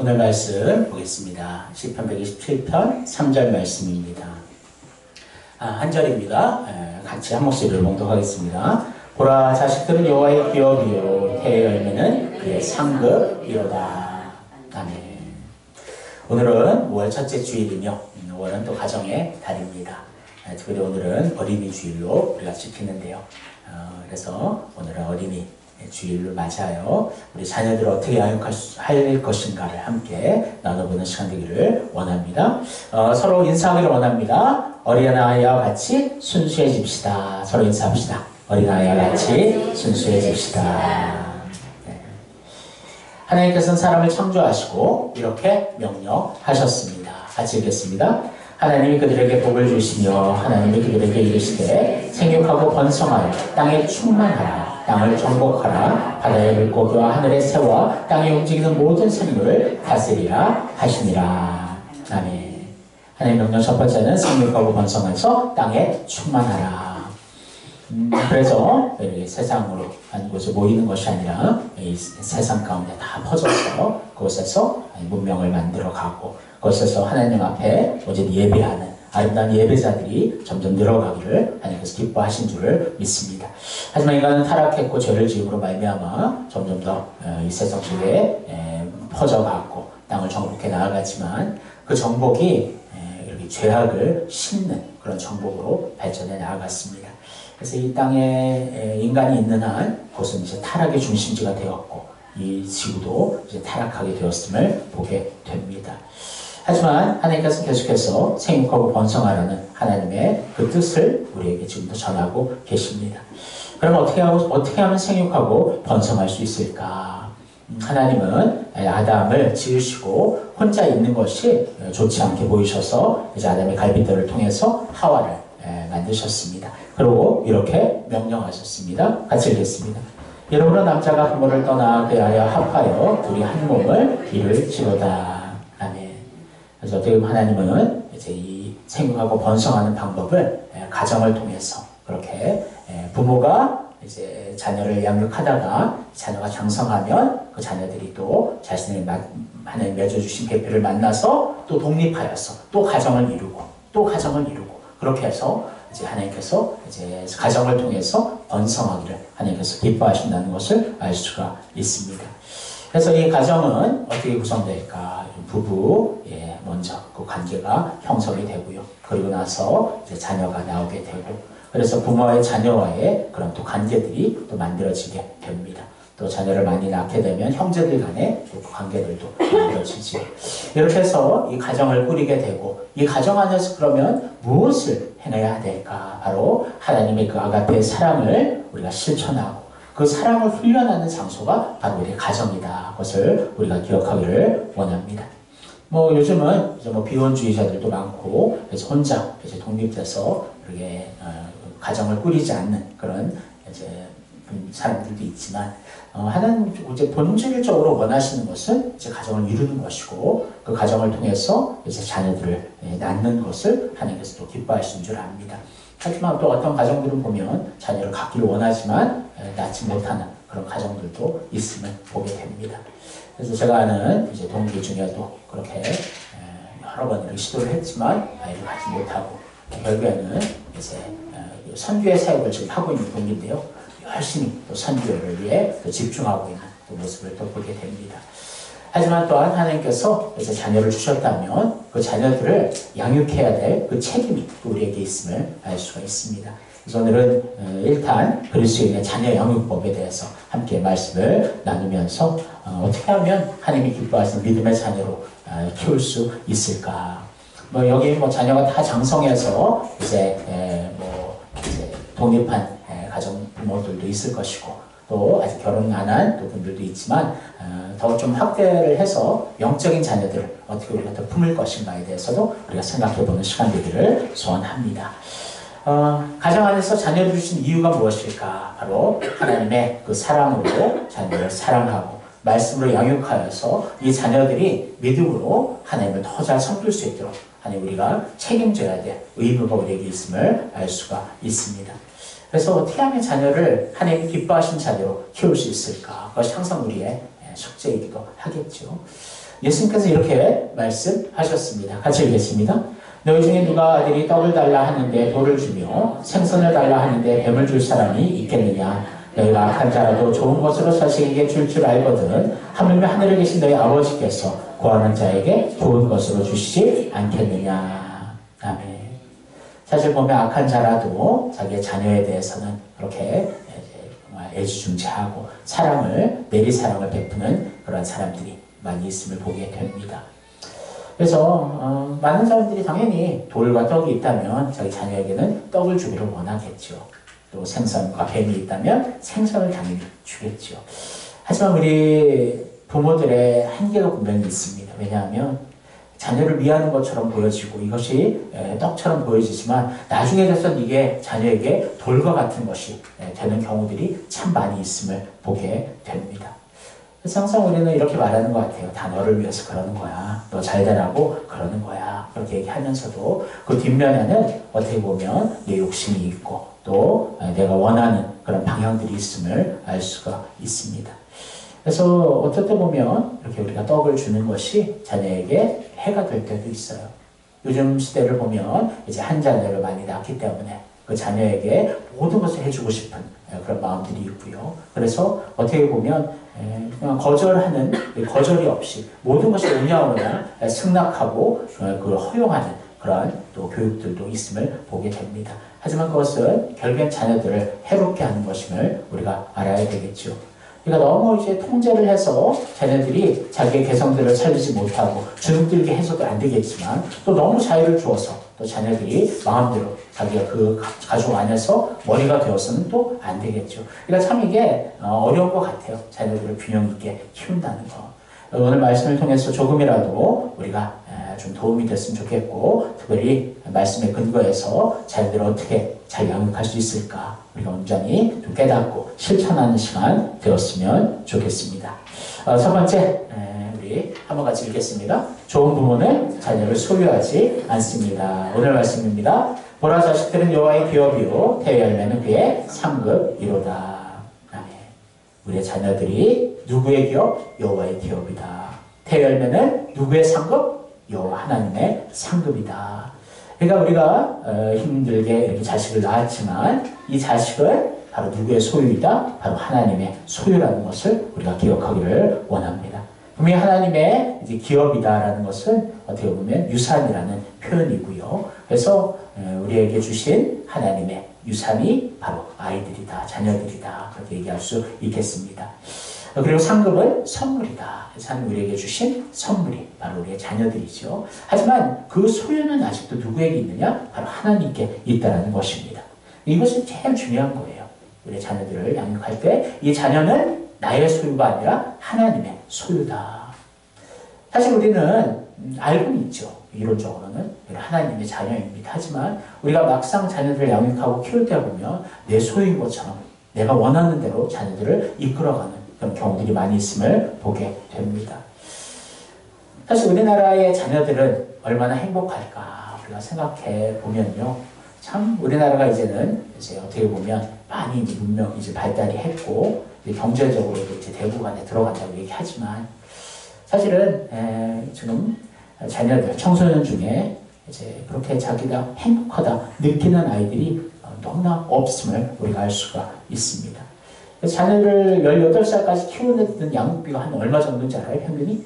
오늘 말씀 보겠습니다. 시편 127편 3절 말씀입니다. 한 절입니다. 같이 한 목소리로 봉독하겠습니다. 보라, 자식들은 여호와의 기업이요 태의 열매는 그의 상급이로다. 아멘. 오늘은 5월 첫째 주일이며 5월은 또 가정의 달입니다. 특별히 오늘은 어린이 주일로 우리가 지키는데요. 그래서 오늘은 어린이 주일을 맞아요. 우리 자녀들을 어떻게 양육할 것인가를 함께 나눠보는 시간 되기를 원합니다. 서로 인사하기를 원합니다. 어린아이와 같이 순수해집시다. 서로 인사합시다. 어린아이와 같이 순수해집시다. 네. 하나님께서는 사람을 창조하시고 이렇게 명령하셨습니다. 같이 읽겠습니다. 하나님이 그들에게 복을 주시며 하나님이 그들에게 이르시되 생육하고 번성하여 땅에 충만하라. 땅을 정복하라. 바다의 물고기와 하늘의 새와 땅에 움직이는 모든 생물을 다스리라 하시니라. 아멘. 하나님 명령 첫 번째는 생육하고 번성해서 땅에 충만하라. 그래서 세상으로 한 곳에 모이는 것이 아니라 이 세상 가운데 다 퍼져서 그곳에서 문명을 만들어가고 그곳에서 하나님 앞에 오직 예배하는 아름다운 예배자들이 점점 늘어가기를 하나님께서 기뻐하신 줄을 믿습니다. 하지만 인간은 타락했고 죄를 지음으로 말미암아 점점 더 이 세상 속에 퍼져가고 땅을 정복해 나아가지만 그 정복이 이렇게 죄악을 심는 그런 정복으로 발전해 나아갔습니다. 그래서 이 땅에 인간이 있는 한 그것은 이제 타락의 중심지가 되었고 이 지구도 이제 타락하게 되었음을 보게 됩니다. 하지만 하나님께서 계속해서 생육하고 번성하라는 하나님의 그 뜻을 우리에게 지금도 전하고 계십니다. 그럼 어떻게 하면 생육하고 번성할 수 있을까? 하나님은 아담을 지으시고 혼자 있는 것이 좋지 않게 보이셔서 이제 아담의 갈빗대를 통해서 하와를 만드셨습니다. 그리고 이렇게 명령하셨습니다. 같이 읽겠습니다. 여러분은 남자가 부모를 떠나 그리하여 합하여 둘이 한 몸을 이룰지로다. 아멘. 그래서 어떻게 보면 하나님은 이제 이 생육하고 번성하는 방법을 가정을 통해서 그렇게 부모가 이제 자녀를 양육하다가 자녀가 장성하면 그 자녀들이 또 자신의 하나님 맺어주신 배필을 만나서 또 독립하여서 또 가정을 이루고 또 가정을 이루고 그렇게 해서 이제 하나님께서 이제 가정을 통해서 번성하기를 하나님께서 기뻐하신다는 것을 알 수가 있습니다. 그래서 이 가정은 어떻게 구성될까? 부부 먼저 그 관계가 형성이 되고요. 그리고 나서 이제 자녀가 나오게 되고, 그래서 부모와의 자녀와의 그런 또 관계들이 또 만들어지게 됩니다. 또 자녀를 많이 낳게 되면 형제들 간의 또 그 관계들도 만들어지죠. 이렇게 해서 이 가정을 꾸리게 되고, 이 가정 안에서 그러면 무엇을 행해야 될까? 바로 하나님의 그 아가페의 사랑을 우리가 실천하고 그 사랑을 훈련하는 장소가 바로 우리의 가정이다. 그것을 우리가 기억하기를 원합니다. 요즘은 이제 비혼주의자들도 많고, 그래서 혼자 이제 독립돼서 이렇게 가정을 꾸리지 않는 그런 이제 사람들도 있지만, 하나님 이제 본질적으로 원하시는 것은 이제 가정을 이루는 것이고, 그 가정을 통해서 이제 자녀들을 낳는 것을 하나님께서 또 기뻐하시는 줄 압니다. 하지만 또 어떤 가정들은 보면 자녀를 갖기를 원하지만 낳지 못하는 그런 가정들도 있음을 보게 됩니다. 그래서 제가 아는 이제 동기 중에도 그렇게 여러 번 시도를 했지만 아이를 갖지 못하고 결국에는 이제 선교의 사역을 지금 하고 있는 동기인데요. 열심히 또 선교를 위해 또 집중하고 있는 또 모습을 또 보게 됩니다. 하지만 또한 하나님께서 이제 자녀를 주셨다면 그 자녀들을 양육해야 될 그 책임이 우리에게 있음을 알 수가 있습니다. 그래서 오늘은 1탄 그리스도인의 자녀 양육법에 대해서 함께 말씀을 나누면서 어떻게 하면 하나님이 기뻐하시는 믿음의 자녀로 키울 수 있을까? 여기 자녀가 다 장성해서 이제 독립한 가정 부모들도 있을 것이고, 또 아직 결혼 안 한 분들도 있지만 더 좀 확대를 해서 영적인 자녀들을 어떻게 우리가 더 품을 것인가에 대해서도 우리가 생각해보는 시간 되기를 소원합니다. 가정 안에서 자녀를 주신 이유가 무엇일까? 바로 하나님의 그 사랑으로 자녀를 사랑하고 말씀으로 양육하여서 이 자녀들이 믿음으로 하나님을 더 잘 섬길 수 있도록 하나님 우리가 책임져야 될 의무가 우리에게 있음을 알 수가 있습니다. 그래서 어떻게 하면 자녀를 하나님이 기뻐하신 자녀로 키울 수 있을까? 그것이 항상 우리의 숙제이기도 하겠죠. 예수님께서 이렇게 말씀하셨습니다. 같이 읽겠습니다. 너희 중에 누가 아들이 떡을 달라 하는데 돌을 주며 생선을 달라 하는데 뱀을 줄 사람이 있겠느냐? 너희가 악한 자라도 좋은 것으로 자식에게 줄 알거든 하물며 하늘에 계신 너희 아버지께서 구하는 자에게 좋은 것으로 주시지 않겠느냐? 아멘. 사실 보면 악한 자라도 자기의 자녀에 대해서는 그렇게 정말 애지중지하고 내리 사랑을 베푸는 그런 사람들이 많이 있음을 보게 됩니다. 그래서 많은 사람들이 당연히 돌과 떡이 있다면 자기 자녀에게는 떡을 주기를 원하겠죠. 또 생선과 뱀이 있다면 생선을 당연히 주겠죠. 하지만 우리 부모들의 한계가 분명히 있습니다. 왜냐하면 자녀를 위하는 것처럼 보여지고 이것이 떡처럼 보여지지만 나중에 돼서는 이게 자녀에게 돌과 같은 것이 되는 경우들이 참 많이 있음을 보게 됩니다. 그래서 항상 우리는 이렇게 말하는 것 같아요. 다 너를 위해서 그러는 거야. 너 잘 되라고 그러는 거야. 그렇게 얘기하면서도 그 뒷면에는 어떻게 보면 내 욕심이 있고 또 내가 원하는 그런 방향들이 있음을 알 수가 있습니다. 그래서 어떨 때 보면 이렇게 우리가 떡을 주는 것이 자녀에게 해가 될 때도 있어요. 요즘 시대를 보면 이제 한 자녀를 많이 낳기 때문에 그 자녀에게 모든 것을 해주고 싶은 그런 마음들이 있고요. 그래서 어떻게 보면 그냥 거절이 없이 모든 것을 오냐오냐 승낙하고 그걸 허용하는 그런 또 교육들도 있음을 보게 됩니다. 하지만 그것은 결국엔 자녀들을 해롭게 하는 것임을 우리가 알아야 되겠죠. 그러니까 너무 이제 통제를 해서 자녀들이 자기의 개성들을 살리지 못하고 주눅들게 해서도 안 되겠지만 또 너무 자유를 주어서 또 자녀들이 마음대로 자기가 그 가족 안에서 머리가 되어서는 또 안 되겠죠. 그러니까 참 이게 어려운 것 같아요. 자녀들을 균형 있게 키운다는 거. 오늘 말씀을 통해서 조금이라도 우리가 좀 도움이 됐으면 좋겠고 특별히 말씀의 근거에서 자녀들을 어떻게 잘 양육할 수 있을까 우리가 온전히 좀 깨닫고 실천하는 시간 되었으면 좋겠습니다. 첫 번째 우리 한번 같이 읽겠습니다. 좋은 부모는 자녀를 소유하지 않습니다. 오늘 말씀입니다. 보라 자식들은 여호와의 기업이요 태의 열매는 그의 상급이로다. 아멘. 우리의 자녀들이 누구의 기업? 여호와의 기업이다. 태의 열매는 누구의 상급? 여호와 하나님의 상급이다. 그러니까 우리가 힘들게 이렇게 자식을 낳았지만 이 자식은 바로 누구의 소유이다? 바로 하나님의 소유라는 것을 우리가 기억하기를 원합니다. 분명히 하나님의 이제 기업이다라는 것은 어떻게 보면 유산이라는 표현이고요. 그래서 우리에게 주신 하나님의 유산이 바로 아이들이다, 자녀들이다 그렇게 얘기할 수 있겠습니다. 그리고 상급은 선물이다. 하나님 우리에게 주신 선물이 바로 우리의 자녀들이죠. 하지만 그 소유는 아직도 누구에게 있느냐? 바로 하나님께 있다는 것입니다. 이것은 제일 중요한 거예요. 우리의 자녀들을 양육할 때 이 자녀는 나의 소유가 아니라 하나님의 소유다. 사실 우리는 알고는 있죠. 이론적으로는 하나님의 자녀입니다. 하지만 우리가 막상 자녀들을 양육하고 키울 때 보면 내 소유인 것처럼 내가 원하는 대로 자녀들을 이끌어가는 그런 경우들이 많이 있음을 보게 됩니다. 사실 우리나라의 자녀들은 얼마나 행복할까 우리가 생각해 보면요. 참 우리나라가 이제는 이제 어떻게 보면 많이 문명 이제 발달이 했고 이제 경제적으로도 이제 대국 안에 들어간다고 얘기하지만 사실은 지금 자녀들 청소년 중에 이제 그렇게 자기가 행복하다 느끼는 아이들이 너무나 없음을 우리가 알 수가 있습니다. 자녀를 18살까지 키우는 양육비가 한 얼마 정도인지 알아요? 평균이?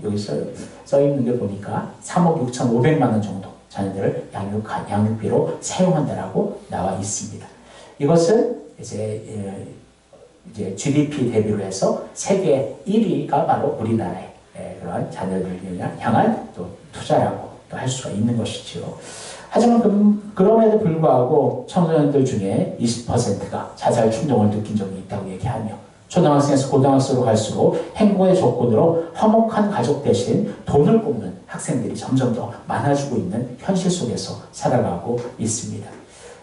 여기 써 있는 게 보니까 3억 6,500만 원 정도 자녀들을 양육비로 사용한다라고 나와 있습니다. 이것은 이제 GDP 대비로 해서 세계 1위가 바로 우리나라의 그런 자녀들을 향한 또 투자라고 또 할 수가 있는 것이죠. 하지만 그럼에도 불구하고 청소년들 중에 20%가 자살 충동을 느낀 적이 있다고 얘기하며 초등학생에서 고등학생으로 갈수록 행복의 조건으로 화목한 가족 대신 돈을 뽑는 학생들이 점점 더 많아지고 있는 현실 속에서 살아가고 있습니다.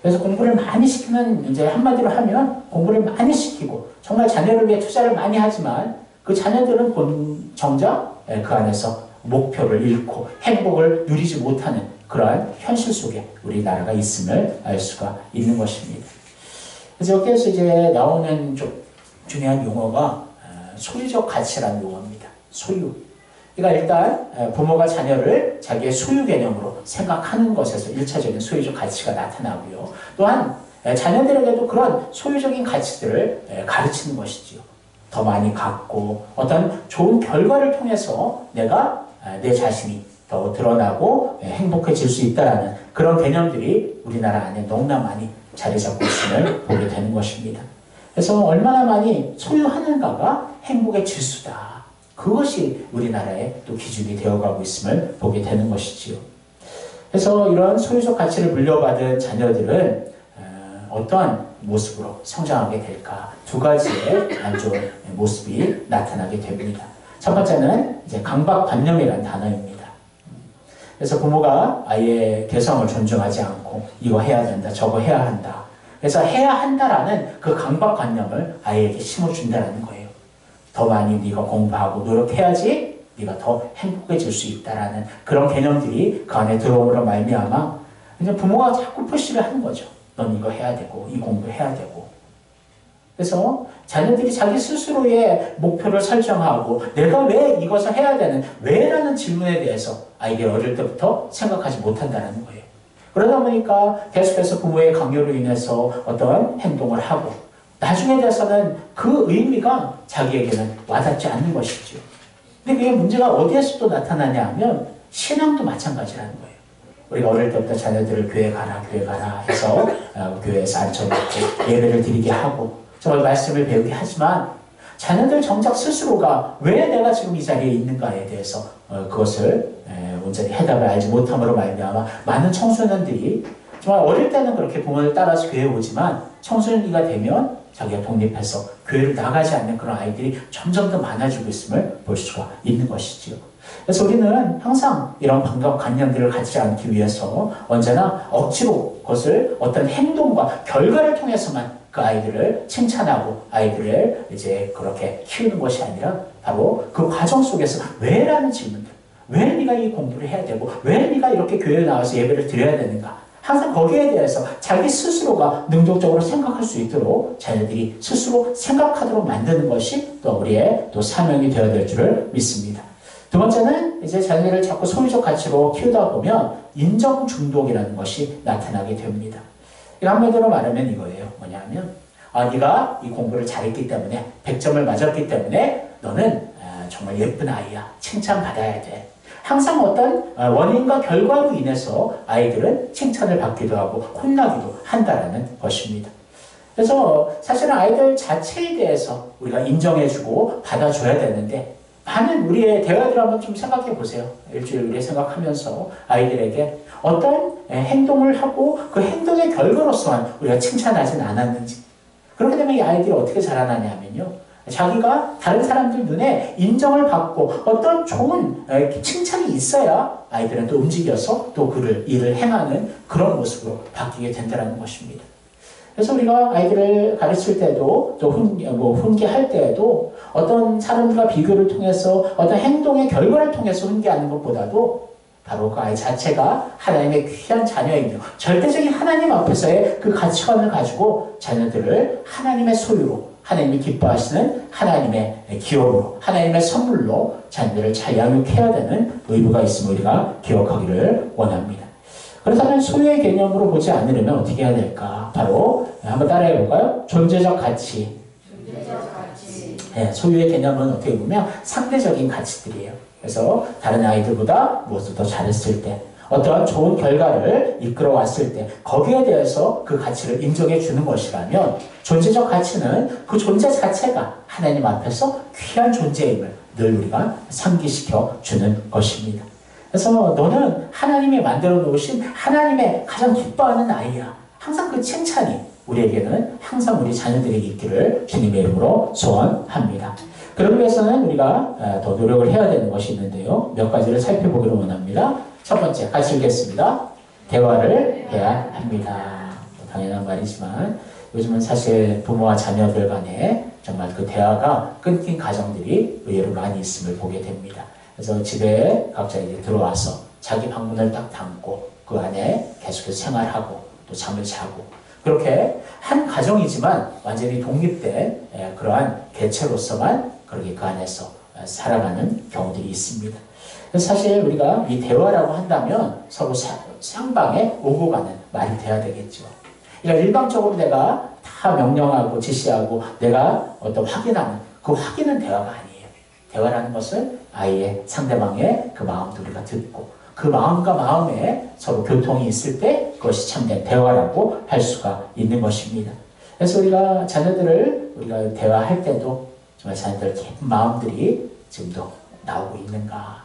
그래서 공부를 많이 시키는 이제 한마디로 하면 공부를 많이 시키고 정말 자녀를 위해 투자를 많이 하지만 그 자녀들은 정작 그 안에서 목표를 잃고 행복을 누리지 못하는 그러한 현실 속에 우리나라가 있음을 알 수가 있는 것입니다. 그래서 여기에서 이제 나오는 좀 중요한 용어가 소유적 가치라는 용어입니다. 소유. 그러니까 일단 부모가 자녀를 자기의 소유 개념으로 생각하는 것에서 1차적인 소유적 가치가 나타나고요. 또한 자녀들에게도 그런 소유적인 가치들을 가르치는 것이지요. 더 많이 갖고 어떤 좋은 결과를 통해서 내가 내 자신이 더 드러나고 행복해질 수 있다는 그런 개념들이 우리나라 안에 너무나 많이 자리 잡고 있음을 보게 되는 것입니다. 그래서 얼마나 많이 소유하는가가 행복의 지수다. 그것이 우리나라의 또 기준이 되어가고 있음을 보게 되는 것이지요. 그래서 이런 소유적 가치를 물려받은 자녀들은 어떠한 모습으로 성장하게 될까? 두 가지의 안 좋은 모습이 나타나게 됩니다. 첫 번째는 이제 강박관념이라는 단어입니다. 그래서 부모가 아이의 개성을 존중하지 않고 이거 해야 된다, 저거 해야 한다. 그래서 해야 한다라는 그 강박관념을 아이에게 심어준다는 거예요. 더 많이 네가 공부하고 노력해야지 네가 더 행복해질 수 있다라는 그런 개념들이 그 안에 들어오므로 말미암아 이제 부모가 자꾸 푸시를 하는 거죠. 넌 이거 해야 되고 이 공부해야 되고. 그래서 자녀들이 자기 스스로의 목표를 설정하고 내가 왜 이것을 해야 되는 왜라는 질문에 대해서 아이들이 어릴 때부터 생각하지 못한다는 거예요. 그러다 보니까 계속해서 부모의 강요로 인해서 어떤 행동을 하고 나중에 돼서는 그 의미가 자기에게는 와닿지 않는 것이죠. 근데 그게 문제가 어디에서 또 나타나냐 하면 신앙도 마찬가지라는 거예요. 우리가 어릴 때부터 자녀들을 교회 가라 해서 교회에서 앉혀놓고 예배를 드리게 하고 정말 말씀을 배우게 하지만 자녀들 정작 스스로가 왜 내가 지금 이 자리에 있는가에 대해서 그것을 온전히 해답을 알지 못함으로 말미암아 많은 청소년들이 정말 어릴 때는 그렇게 부모를 따라서 교회에 오지만 청소년기가 되면 자기가 독립해서 교회를 나가지 않는 그런 아이들이 점점 더 많아지고 있음을 볼 수가 있는 것이지요. 그래서 우리는 항상 이런 강박관념들을 갖지 않기 위해서 언제나 억지로 그것을 어떤 행동과 결과를 통해서만 그 아이들을 칭찬하고 아이들을 이제 그렇게 키우는 것이 아니라 바로 그 과정 속에서 왜라는 질문들, 왜 네가 이 공부를 해야 되고 왜 네가 이렇게 교회에 나와서 예배를 드려야 되는가, 항상 거기에 대해서 자기 스스로가 능동적으로 생각할 수 있도록 자녀들이 스스로 생각하도록 만드는 것이 또 우리의 또 사명이 되어야 될 줄을 믿습니다. 두 번째는 이제 자녀를 자꾸 소유적 가치로 키우다 보면 인정 중독이라는 것이 나타나게 됩니다. 한마디로 말하면 이거예요. 뭐냐면 네가 이 공부를 잘했기 때문에 100점을 맞았기 때문에 너는 정말 예쁜 아이야. 칭찬받아야 돼. 항상 어떤 원인과 결과로 인해서 아이들은 칭찬을 받기도 하고 혼나기도 한다라는 것입니다. 그래서 사실은 아이들 자체에 대해서 우리가 인정해주고 받아줘야 되는데 많은 우리의 대화들 한번 좀 생각해 보세요. 일주일에 생각하면서 아이들에게 어떤 행동을 하고 그 행동의 결과로서만 우리가 칭찬하진 않았는지. 그렇게 되면 이 아이들이 어떻게 자라나냐면요. 자기가 다른 사람들 눈에 인정을 받고 어떤 좋은 칭찬이 있어야 아이들은 또 움직여서 또 일을 행하는 그런 모습으로 바뀌게 된다는 것입니다. 그래서 우리가 아이들을 가르칠 때도 또 훈계할 때에도 어떤 사람들과 비교를 통해서 어떤 행동의 결과를 통해서 훈계하는 것보다도 바로 그 아이 자체가 하나님의 귀한 자녀이며 절대적인 하나님 앞에서의 그 가치관을 가지고 자녀들을 하나님의 소유로 하나님이 기뻐하시는 하나님의 기업으로 하나님의 선물로 자녀들을 잘 양육해야 되는 의무가 있음을 우리가 기억하기를 원합니다. 그렇다면 소유의 개념으로 보지 않으려면 어떻게 해야 될까? 바로 한번 따라해 볼까요? 존재적 가치. 네, 소유의 개념은 어떻게 보면 상대적인 가치들이에요. 그래서 다른 아이들보다 무엇을 더 잘했을 때, 어떠한 좋은 결과를 이끌어 왔을 때 거기에 대해서 그 가치를 인정해 주는 것이라면 존재적 가치는 그 존재 자체가 하나님 앞에서 귀한 존재임을 늘 우리가 상기시켜 주는 것입니다. 그래서 너는 하나님이 만들어 놓으신 하나님의 가장 기뻐하는 아이야. 항상 그 칭찬이 우리에게는 항상 우리 자녀들에게 있기를 주님의 이름으로 소원합니다. 그러기 위해서는 우리가 더 노력을 해야 되는 것이 있는데요. 몇 가지를 살펴보기를 원합니다. 첫 번째, 같이 읽겠습니다. 대화를 해야 합니다. 당연한 말이지만 요즘은 사실 부모와 자녀들 간에 정말 그 대화가 끊긴 가정들이 의외로 많이 있음을 보게 됩니다. 그래서 집에 각자 이제 들어와서 자기 방문을 딱 닫고 그 안에 계속해서 생활하고 또 잠을 자고 그렇게 한 가정이지만 완전히 독립된 그러한 개체로서만 그렇게 그 안에서 살아가는 경우들이 있습니다. 그래서 사실 우리가 이 대화라고 한다면 서로 상방에 오고 가는 말이 돼야 되겠죠. 그러니까 일방적으로 내가 다 명령하고 지시하고 내가 어떤 확인하는 그 확인은 대화가 아니에요. 대화라는 것은 아이의 상대방의 그 마음도 우리가 듣고 그 마음과 마음에 서로 교통이 있을 때 그것이 참된 대화라고 할 수가 있는 것입니다. 그래서 우리가 자녀들을 우리가 대화할 때도 정말 자녀들 깊은 마음들이 지금도 나오고 있는가.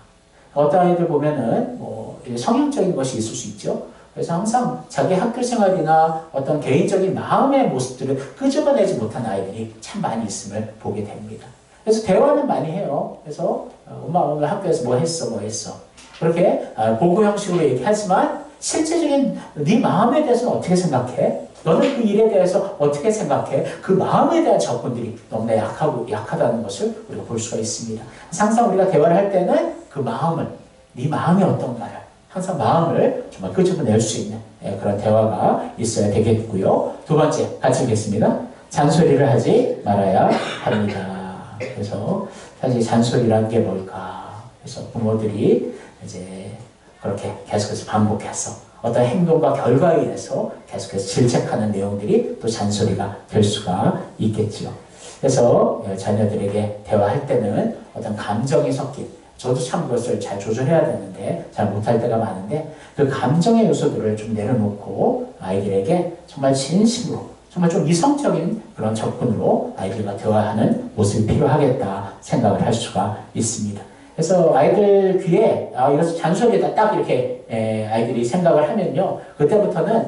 어떤 아이들 보면은 뭐 성향적인 것이 있을 수 있죠. 그래서 항상 자기 학교 생활이나 어떤 개인적인 마음의 모습들을 끄집어내지 못한 아이들이 참 많이 있음을 보게 됩니다. 그래서 대화는 많이 해요. 그래서 엄마 오늘 학교에서 뭐 했어. 그렇게 보고 형식으로 얘기하지만 실제적인 네 마음에 대해서는 어떻게 생각해? 너는 그 일에 대해서 어떻게 생각해? 그 마음에 대한 접근들이 너무나 약하다는 것을 우리가 볼 수가 있습니다. 항상 우리가 대화를 할 때는 그 마음을, 네 마음이 어떤가를 항상 마음을 정말 끄집어낼 수 있는 그런 대화가 있어야 되겠고요. 두 번째, 같이 읽겠습니다. 잔소리를 하지 말아야 합니다. 그래서 사실 잔소리라는 게 뭘까? 그래서 부모들이 이제 그렇게 계속해서 반복해서 어떤 행동과 결과에 의해서 계속해서 질책하는 내용들이 또 잔소리가 될 수가 있겠죠. 그래서 자녀들에게 대화할 때는 어떤 감정이 섞인, 저도 참 그것을 잘 조절해야 되는데 잘 못할 때가 많은데 그 감정의 요소들을 좀 내려놓고 아이들에게 정말 진심으로 정말 좀 이성적인 그런 접근으로 아이들과 대화하는 모습이 필요하겠다 생각을 할 수가 있습니다. 그래서 아이들 귀에 이것을 잔소리에다 딱 이렇게 아이들이 생각을 하면요. 그때부터는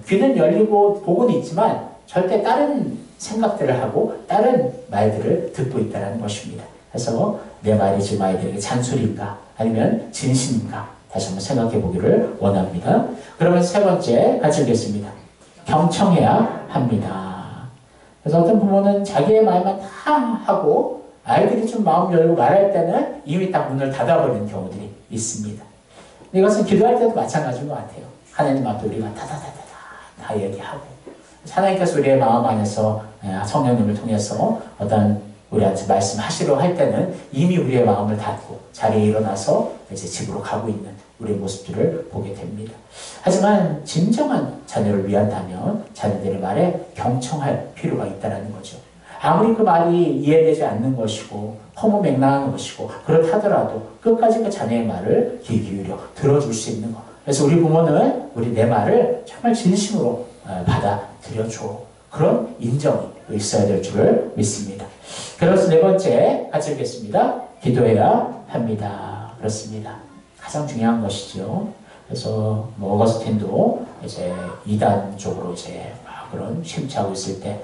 귀는 열리고 복은 있지만 절대 다른 생각들을 하고 다른 말들을 듣고 있다는 것입니다. 그래서 내 말이 지금 아이들에게 잔소리인가 아니면 진심인가 다시 한번 생각해 보기를 원합니다. 그러면 세 번째 같이 읽겠습니다. 경청해야 합니다. 그래서 어떤 부모는 자기의 말만 다 하고 아이들이 좀 마음 열고 말할 때는 이미 딱 문을 닫아버리는 경우들이 있습니다. 이것은 기도할 때도 마찬가지인 것 같아요. 하나님 앞에 우리가 다 얘기하고 하나님께서 우리의 마음 안에서 성령님을 통해서 어떤 우리한테 말씀하시려 할 때는 이미 우리의 마음을 닫고 자리에 일어나서 이제 집으로 가고 있는 우리의 모습들을 보게 됩니다. 하지만 진정한 자녀를 위한다면 자녀들의 말에 경청할 필요가 있다는 거죠. 아무리 그 말이 이해되지 않는 것이고 허무맹랑한 것이고 그렇다더라도 끝까지 그 자녀의 말을 귀 기울여 들어줄 수 있는 것. 그래서 우리 부모는 내 말을 정말 진심으로 받아들여줘. 그런 인정이 있어야 될 줄을 믿습니다. 그래서 네 번째 같이 읽겠습니다. 기도해야 합니다. 그렇습니다. 가장 중요한 것이죠. 그래서 어거스틴도 이제 이단 쪽으로 이제 그런 심취하고 있을 때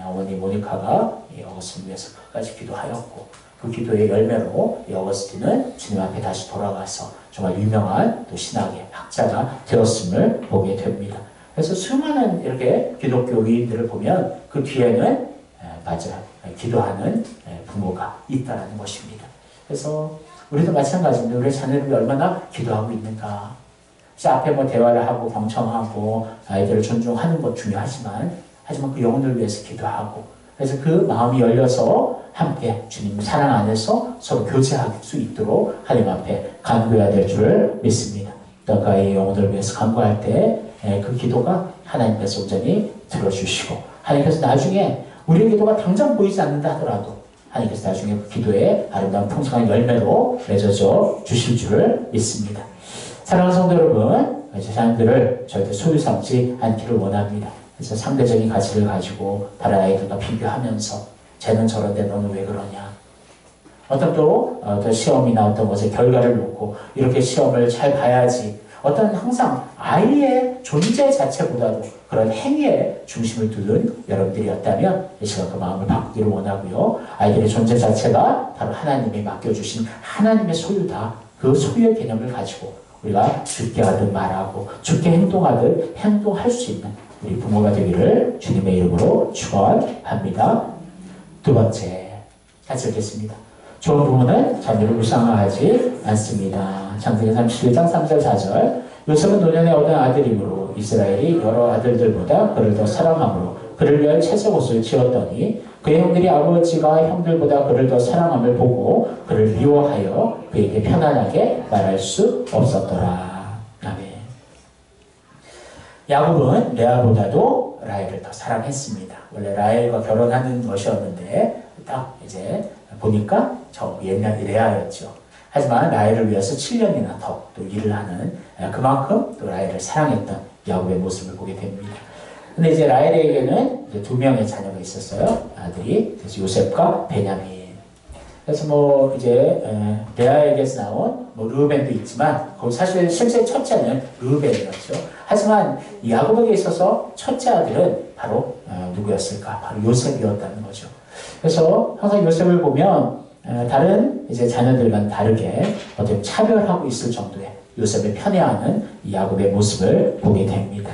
어머니 모니카가 어거스틴을 위해서 끝까지 기도하였고 그 기도의 열매로 어거스틴은 주님 앞에 다시 돌아가서 정말 유명한 또 신학의 학자가 되었음을 보게 됩니다. 그래서 수많은 이렇게 기독교 위인들을 보면 그 뒤에는 기도하는 부모가 있다는 것입니다. 그래서 우리도 마찬가지입니다. 우리 자녀들이 얼마나 기도하고 있는가. 그래서 앞에 대화를 하고 경청하고 아이들을 존중하는 것 중요하지만 하지만 그 영혼을 위해서 기도하고 그래서 그 마음이 열려서 함께 주님 사랑 안에서 서로 교제할 수 있도록 하나님 앞에 간구해야 될 줄 믿습니다. 또 아이의 영혼을 위해서 간구할 때 그 기도가 하나님께서 온전히 들어주시고 하나님께서 나중에 우리의 기도가 당장 보이지 않는다 하더라도 하나님께서 나중에 그 기도에 아름다운 풍성한 열매로 맺어져 주실 줄을 믿습니다. 사랑하는 성도 여러분, 제 자녀들을 절대 소유 삼지 않기를 원합니다. 그래서 상대적인 가치를 가지고 다른 아이들과 비교하면서 쟤는 저런데 너는 왜 그러냐. 어떤 시험이나 어떤 것의 결과를 놓고 이렇게 시험을 잘 봐야지. 어떤 항상 아이의 존재 자체보다도 그런 행위에 중심을 두는 여러분들이었다면 이 시간 그 마음을 바꾸기를 원하고요. 아이들의 존재 자체가 바로 하나님이 맡겨주신 하나님의 소유다. 그 소유의 개념을 가지고 우리가 죽게 하듯 말하고 죽게 행동하듯 행동할 수 있는 우리 부모가 되기를 주님의 이름으로 축원합니다. 두 번째, 같이 읽겠습니다. 좋은 부모는 자녀를 불쌍하지 않습니다. 창세기 31장 3절 4절 요셉은 노년에 얻은 아들이므로 이스라엘이 여러 아들들보다 그를 더 사랑함으로 그를 위하여 채색 옷을 지었더니 그의 형들이 아버지가 형들보다 그를 더 사랑함을 보고 그를 미워하여 그에게 편안하게 말할 수 없었더라. 아멘. 야곱은 레아보다도 라헬을 더 사랑했습니다. 원래 라헬과 결혼하는 것이었는데 딱 이제 보니까 저 옛날 레아였죠. 하지만 라헬을 위해서 7년이나 더 또 일을 하는 그만큼 또 라헬을 사랑했던 야곱의 모습을 보게 됩니다. 근데 이제 라헬에게는 이제 2명의 자녀가 있었어요. 아들이 요셉과 베냐민. 그래서 뭐 이제 레아에게서 나온 뭐 르우벤도 있지만 거기 사실 실제 첫째는 르우벤이었죠. 하지만 이 야곱에게 있어서 첫째 아들은 바로 누구였을까? 바로 요셉이었다는 거죠. 그래서 항상 요셉을 보면 다른 이제 자녀들과는 다르게 어떻게 차별하고 있을 정도의 요셉을 편애하는 이 야곱의 모습을 보게 됩니다.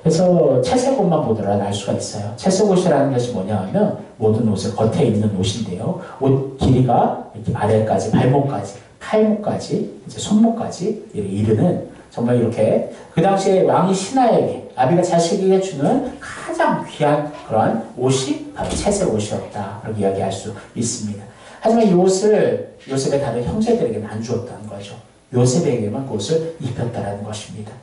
그래서 채색 옷만 보더라도 알 수가 있어요. 채색 옷이라는 것이 뭐냐 하면 모든 옷의 겉에 있는 옷인데요. 옷 길이가 이렇게 아래까지 발목까지 팔목까지 이제 손목까지 이르는 정말 이렇게 그 당시에 왕이 신하에게 아비가 자식에게 주는 가장 귀한 그러한 옷이 바로 채색 옷이었다. 그렇게 이야기할 수 있습니다. 하지만 이 옷을 요셉의 다른 형제들에게는 안 주었다는 거죠. 요셉에게만 그 옷을 입혔다라는 것입니다.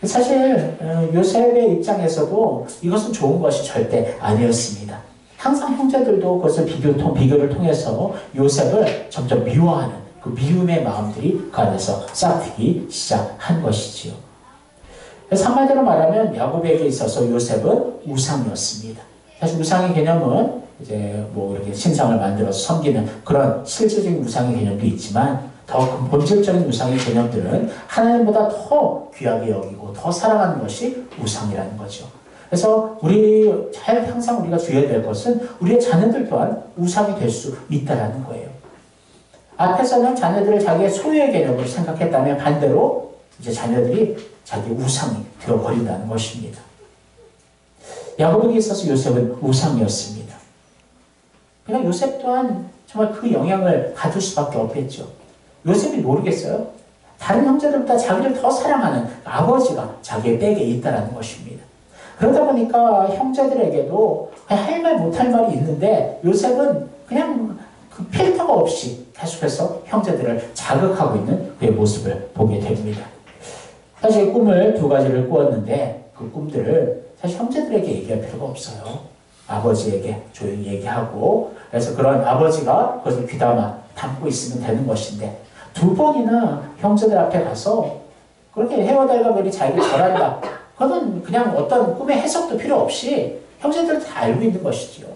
사실 요셉의 입장에서도 이것은 좋은 것이 절대 아니었습니다. 항상 형제들도 그것을 비교를 통해서 요셉을 점점 미워하는 그 미움의 마음들이 그 안에서 싹트기 시작한 것이지요. 그래서 한마디로 말하면 야곱에게 있어서 요셉은 우상이었습니다. 사실 우상의 개념은 이제 뭐 이렇게 신상을 만들어서 섬기는 그런 실질적인 우상의 개념도 있지만 더 본질적인 우상의 개념들은 하나님보다 더 귀하게 여기고 더 사랑하는 것이 우상이라는 거죠. 그래서 항상 우리가 주의해야 될 것은 우리의 자녀들 또한 우상이 될 수 있다는 거예요. 앞에서는 자녀들을 자기의 소유의 개념으로 생각했다면 반대로 이제 자녀들이 자기의 우상이 되어버린다는 것입니다. 야곱에게 있어서 요셉은 우상이었습니다. 그냥 요셉 또한 정말 그 영향을 받을 수밖에 없겠죠. 요셉이 모르겠어요. 다른 형제들보다 자기를 더 사랑하는 아버지가 자기의 백에 있다는 것입니다. 그러다 보니까 형제들에게도 할 말 못할 말이 있는데 요셉은 그냥 그 필터가 없이 계속해서 형제들을 자극하고 있는 그의 모습을 보게 됩니다. 사실 꿈을 2가지를 꾸었는데 그 꿈들을 사실 형제들에게 얘기할 필요가 없어요. 아버지에게 조용히 얘기하고 그래서 그런 아버지가 그것을 귀담아 담고 있으면 되는 것인데 2번이나 형제들 앞에 가서 그렇게 헤어달가별이 자기를 절한다. 그건 그냥 어떤 꿈의 해석도 필요 없이 형제들 다 알고 있는 것이지요.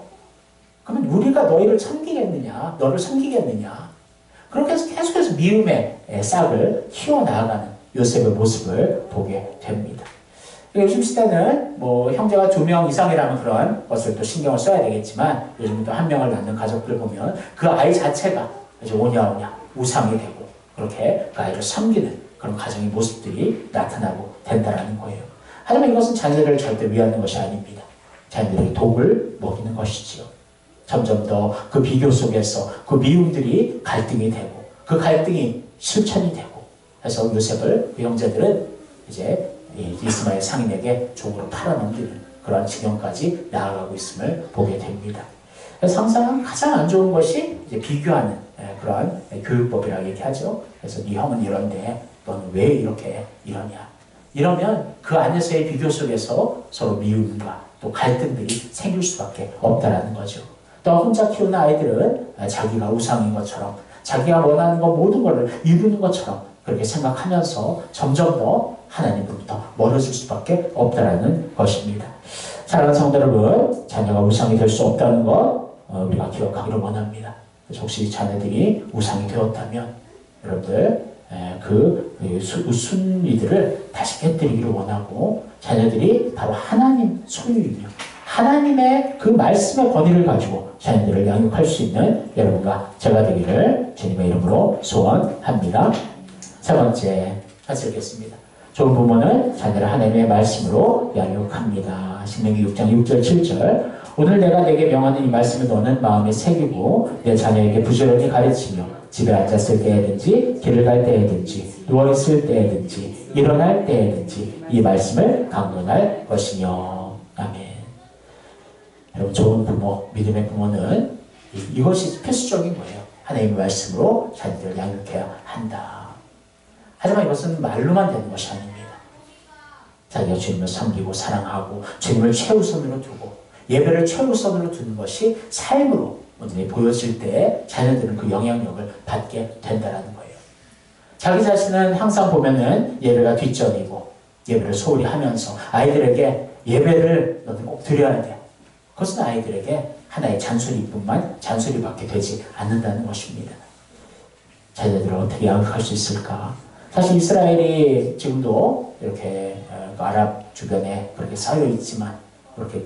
그러면 우리가 너희를 섬기겠느냐? 너를 섬기겠느냐? 그렇게 해서 계속해서 미움의 싹을 키워나가는 요셉의 모습을 보게 됩니다. 요즘 시대는 뭐 형제가 2명 이상이라면 그런 것을 또 신경을 써야 되겠지만 요즘은 또 1명을 낳는 가족들 보면 그 아이 자체가 이제 오냐오냐 우상이 되고 그렇게 그 아이를 섬기는 그런 가정의 모습들이 나타나고 된다는 거예요. 하지만 이것은 자녀들을 절대 위하는 것이 아닙니다. 자녀들에게 독을 먹이는 것이지요. 점점 더 그 비교 속에서 그 미움들이 갈등이 되고 그 갈등이 실천이 되고 해서 요셉을 그 형제들은 이제 이스마엘 상인에게 종으로 팔아넘기는 그런 지경까지 나아가고 있음을 보게 됩니다. 그래서 항상 가장 안 좋은 것이 이제 비교하는 그런 교육법이라고 얘기하죠. 그래서 네 형은 이런데 너는 왜 이렇게 이러냐. 이러면 그 안에서의 비교 속에서 서로 미움과 또 갈등들이 생길 수밖에 없다는 거죠. 또 혼자 키우는 아이들은 자기가 우상인 것처럼 자기가 원하는 것 모든 것을 이루는 것처럼 그렇게 생각하면서 점점 더 하나님으로부터 멀어질 수밖에 없다는 것입니다. 사랑하는 성도 여러분, 자녀가 우상이 될 수 없다는 것 우리가 기억하기를 원합니다. 혹시 자녀들이 우상이 되었다면 여러분들 그 순위들을 다시 깨뜨리기를 원하고 자녀들이 바로 하나님 소유이며 하나님의 그 말씀의 권위를 가지고 자녀들을 양육할 수 있는 여러분과 제가 되기를 주님의 이름으로 소원합니다. 3번째 같이 읽겠습니다. 좋은 부모는 자녀를 하나님의 말씀으로 양육합니다. 신명기 6장 6절 7절 오늘 내가 내게 명하는 이 말씀을 너는 마음에 새기고 내 자녀에게 부지런히 가르치며 집에 앉았을 때에든지 길을 갈 때에든지 누워있을 때에든지 일어날 때에든지 이 말씀을 강론할 것이며 아멘. 여러분 좋은 부모, 믿음의 부모는 이것이 필수적인 거예요. 하나님의 말씀으로 자녀들을 양육해야 한다. 하지만 이것은 말로만 되는 것이 아닙니다. 자기가 주님을 섬기고 사랑하고 주님을 최우선으로 두고 예배를 최우선으로 두는 것이 삶으로 온전히 보여질 때 자녀들은 그 영향력을 받게 된다는 거예요. 자기 자신은 항상 보면은 예배가 뒷전이고 예배를 소홀히 하면서 아이들에게 예배를 너는 꼭 드려야 돼. 그것은 아이들에게 하나의 잔소리뿐만 잔소리밖에 되지 않는다는 것입니다. 자녀들을 어떻게 양육할 수 있을까? 사실 이스라엘이 지금도 이렇게 아랍 주변에 그렇게 쌓여 있지만 그렇게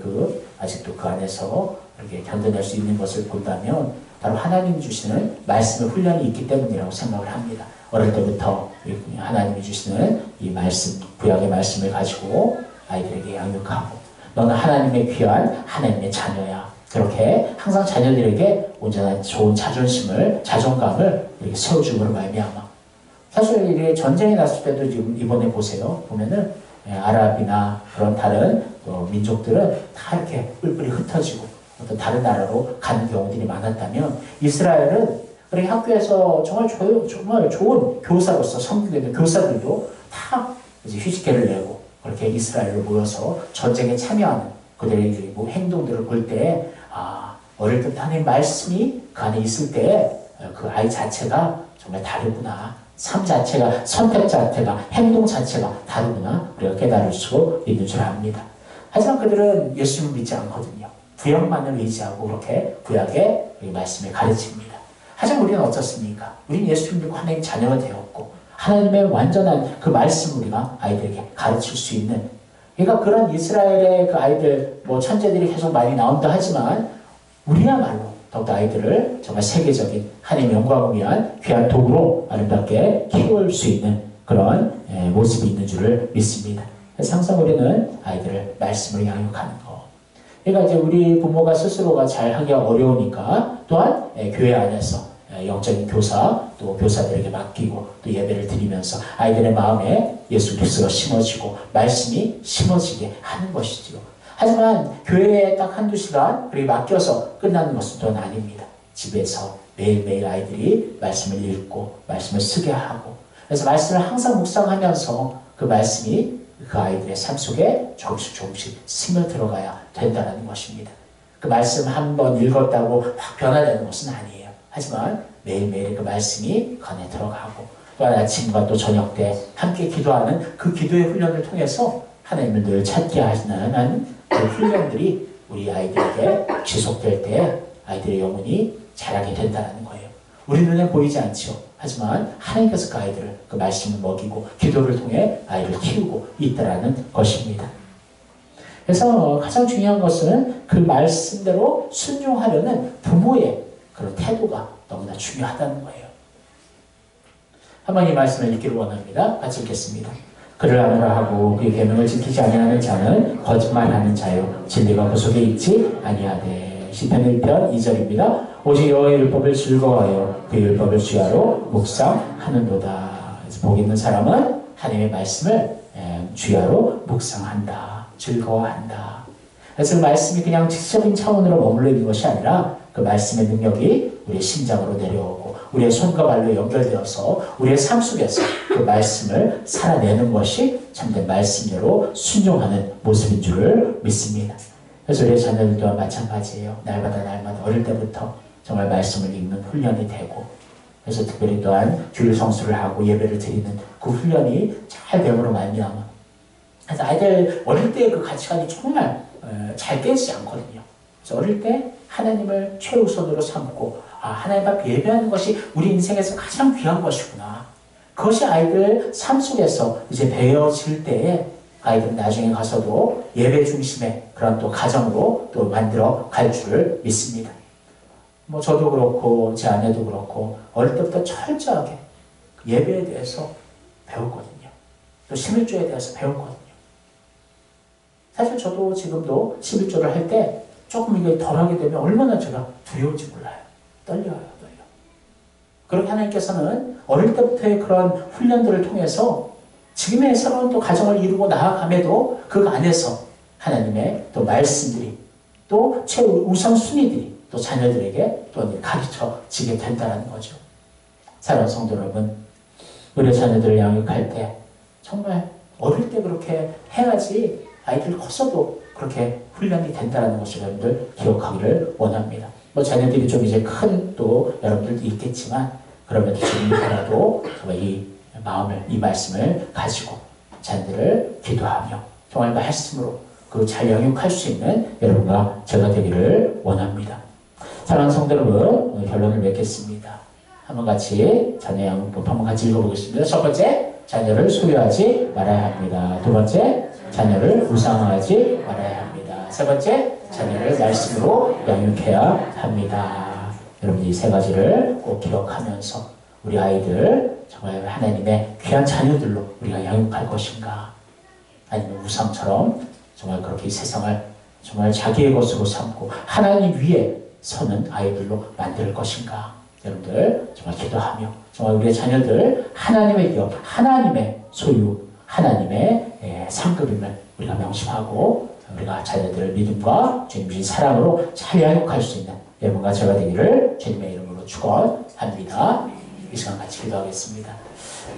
아직도 그 안에서 이렇게 견뎌낼 수 있는 것을 본다면 바로 하나님이 주시는 말씀의 훈련이 있기 때문이라고 생각을 합니다. 어릴 때부터 하나님이 주시는 이 말씀, 구약의 말씀을 가지고 아이들에게 양육하고 너는 하나님의 귀한 하나님의 자녀야. 그렇게 항상 자녀들에게 온전한 좋은 자존심을, 자존감을 이렇게 세워줌으로 말미암아. 사실 이게 전쟁이 났을 때도 지금 이번에 보세요. 보면은 아랍이나 그런 다른 민족들은 다 이렇게 뿔뿔이 흩어지고 어떤 다른 나라로 가는 경우들이 많았다면 이스라엘은 그렇게 학교에서 정말 좋은 교사로서 섬기고 있는 교사들도 다 이제 휴직계를 내고 그렇게 이스라엘로 모여서 전쟁에 참여하는 그들의 행동들을 볼 때 어릴 때부터 하나님의 말씀이 그 안에 있을 때 그 아이 자체가 정말 다르구나. 삶 자체가, 선택 자체가, 행동 자체가 다르구나. 우리가 깨달을 수 있는 줄 압니다. 하지만 그들은 예수님을 믿지 않거든요. 구약만을 의지하고 그렇게 구약의 말씀을 가르칩니다. 하지만 우리는 어떻습니까? 우리는 예수님 믿고 하나님 자녀가 되었고 하나님의 완전한 그 말씀을 우리가 아이들에게 가르칠 수 있는 그러니까 그런 이스라엘의 그 아이들 천재들이 계속 많이 나온다 하지만 우리야말로 더욱더 아이들을 정말 세계적인 하나님의 영광을 위한 귀한 도구로 아름답게 키울 수 있는 그런 모습이 있는 줄을 믿습니다. 그래서 항상 우리는 아이들을 말씀으로 양육하는 거. 그러니까 이제 우리 부모가 스스로가 잘 하기가 어려우니까 또한 교회 안에서 영적인 교사 또 교사들에게 맡기고 또 예배를 드리면서 아이들의 마음에 예수 그리스도가 심어지고 말씀이 심어지게 하는 것이지요. 하지만 교회에 딱 한두 시간 그렇게 맡겨서 끝나는 것은 또한 아닙니다. 집에서 매일매일 아이들이 말씀을 읽고 말씀을 쓰게 하고 그래서 말씀을 항상 묵상하면서 그 말씀이 그 아이들의 삶 속에 조금씩 스며 들어가야 된다는 것입니다. 그 말씀 한 번 읽었다고 확 변화되는 것은 아니에요. 하지만 매일매일 그 말씀이 그 안에 들어가고 또 아침과 또 저녁 때 함께 기도하는 그 기도의 훈련을 통해서 하나님을 늘 찾게 하시는 그 훈련들이 우리 아이들에게 지속될 때 아이들의 영혼이 자라게 된다는 거예요. 우리 눈에 보이지 않죠. 하지만 하나님께서 그 아이들을 그 말씀을 먹이고 기도를 통해 아이를 키우고 있다는 것입니다. 그래서 가장 중요한 것은 그 말씀대로 순종하려는 부모의 그런 태도가 너무나 중요하다는 거예요. 한번 이 말씀을 읽기를 원합니다. 같이 읽겠습니다. 그를 아노라 하고 그의 계명을 지키지 아니하는 자는 거짓말하는 자요 진리가 그 속에 있지 아니하되. 시편 1편 2절입니다. 오직 여호와의 율법을 즐거워하여 그 율법을 주야로 묵상하는도다. 그래서 복 있는 사람은 하나님의 말씀을 주야로 묵상한다. 즐거워한다. 그래서 그 말씀이 그냥 지적인 차원으로 머물러 있는 것이 아니라 그 말씀의 능력이 우리의 심장으로 내려오고 우리의 손과 발로 연결되어서 우리의 삶 속에서 그 말씀을 살아내는 것이 참된 말씀대로 순종하는 모습인 줄을 믿습니다. 그래서 우리의 자녀들 또한 마찬가지예요. 날마다 어릴 때부터 정말 말씀을 읽는 훈련이 되고 그래서 특별히 또한 주일 성수를 하고 예배를 드리는 그 훈련이 잘 됨으로 말미암아 그래서 아이들 어릴 때 그 가치관이 정말 잘 깨지지 않거든요. 그래서 어릴 때 하나님을 최우선으로 삼고 하나님 앞에 예배하는 것이 우리 인생에서 가장 귀한 것이구나. 그것이 아이들 삶 속에서 이제 배워질 때에 아이들은 나중에 가서도 예배 중심의 그런 또 가정으로 또 만들어 갈 줄을 믿습니다. 저도 그렇고 제 아내도 그렇고 어릴 때부터 철저하게 예배에 대해서 배웠거든요. 또 11조에 대해서 배웠거든요. 사실 저도 지금도 11조를 할 때 조금 이게 덜하게 되면 얼마나 제가 두려울지 몰라요. 떨려요. 그렇게 하나님께서는 어릴 때부터의 그런 훈련들을 통해서 지금의 새로운 또 가정을 이루고 나아감에도 그 안에서 하나님의 또 말씀들이 또 최우선순위들이 또 자녀들에게 또 가르쳐지게 된다는 거죠. 사랑하는 성도 여러분, 우리 자녀들을 양육할 때 정말 어릴 때 그렇게 해야지 아이들 커서도 그렇게 훈련이 된다는 것을 여러분들 기억하기를 원합니다. 뭐 자녀들이 좀 이제 큰 또 여러분들도 있겠지만 그러면 지금이라도 정말 이 마음을, 이 말씀을 가지고 자녀들을 기도하며 정말 말씀으로 그 잘 영육할 수 있는 여러분과 제가 되기를 원합니다. 사랑하는 성도 여러분, 오늘 결론을 맺겠습니다. 한번 같이 자녀 양육법 한번 같이 읽어보겠습니다. 첫 번째, 자녀를 소유하지 말아야 합니다. 두 번째, 자녀를 우상화하지 말아야 합니다. 세 번째, 자녀를 말씀으로 양육해야 합니다. 여러분 이 세 가지를 꼭 기억하면서 우리 아이들 정말 하나님의 귀한 자녀들로 우리가 양육할 것인가, 아니면 우상처럼 정말 그렇게 이 세상을 정말 자기의 것으로 삼고 하나님 위에 서는 아이들로 만들 것인가, 여러분들 정말 기도하며 정말 우리의 자녀들 하나님의 기업, 하나님의 소유, 하나님의 상급임을 우리가 명심하고 우리가 자녀들을 믿음과 주님의 사랑으로 잘 양육할 수 있는 여러분과 제가 되기를 주님의 이름으로 축원합니다. 이 시간 같이 기도하겠습니다.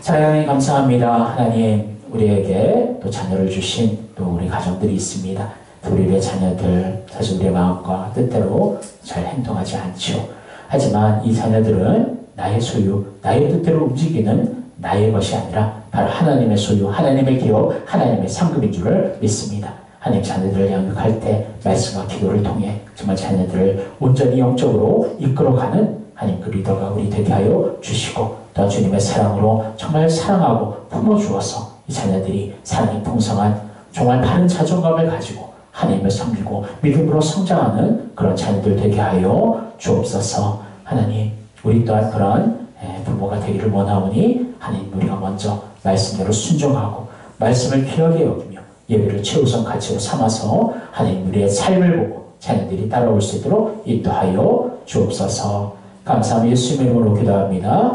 하나님 감사합니다. 하나님 우리에게 또 자녀를 주신 또 우리 가정들이 있습니다. 우리의 자녀들 사실 우리의 마음과 뜻대로 잘 행동하지 않죠. 하지만 이 자녀들은 나의 소유, 나의 뜻대로 움직이는 나의 것이 아니라 바로 하나님의 소유, 하나님의 기업, 하나님의 상급인 줄을 믿습니다. 하나님 자녀들을 양육할 때 말씀과 기도를 통해 정말 자녀들을 온전히 영적으로 이끌어가는 하나님 그 리더가 우리 되게 하여 주시고 또 주님의 사랑으로 정말 사랑하고 품어주어서 이 자녀들이 사랑이 풍성한 정말 바른 자존감을 가지고 하나님을 섬기고 믿음으로 성장하는 그런 자녀들 되게 하여 주옵소서. 하나님 우리 또한 그런 부모가 되기를 원하오니 하나님 우리가 먼저 말씀대로 순종하고 말씀을 귀하게 여기며 예배를 최우선 가치로 삼아서 하나님 우리의 삶을 보고 자녀들이 따라올 수 있도록 인도하여 주옵소서. 감사하며 예수님의 이름으로 기도합니다.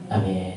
아멘.